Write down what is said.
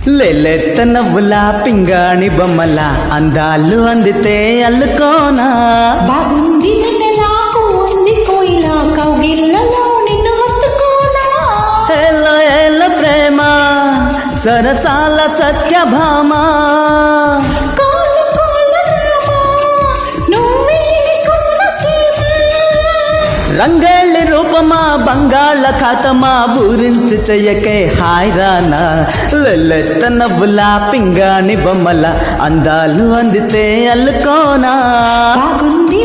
లేలేత నవ్వులా పింగాణి బొమ్మల అందాలు అందితే అల్లుకోనా బాగుంది వెన్నెలా ఉంది కోయిలా కౌగిళ్ళలో నిన్ను హత్తుకోనా హేలో హేలో ప్రేమ సరసాల సత్యభామ కోలు కోలు రామ నువ్వే కోనసీమ రంగేళ్ళి రూపమా బంగాళ ఖాతమా బూరించి చెయ్యకే హాయ్ రానా లెల్లెత్త నవ్వులా పింగాణి బొమ్మల అందాలు అందితే అల్లుకోనా బాగుంది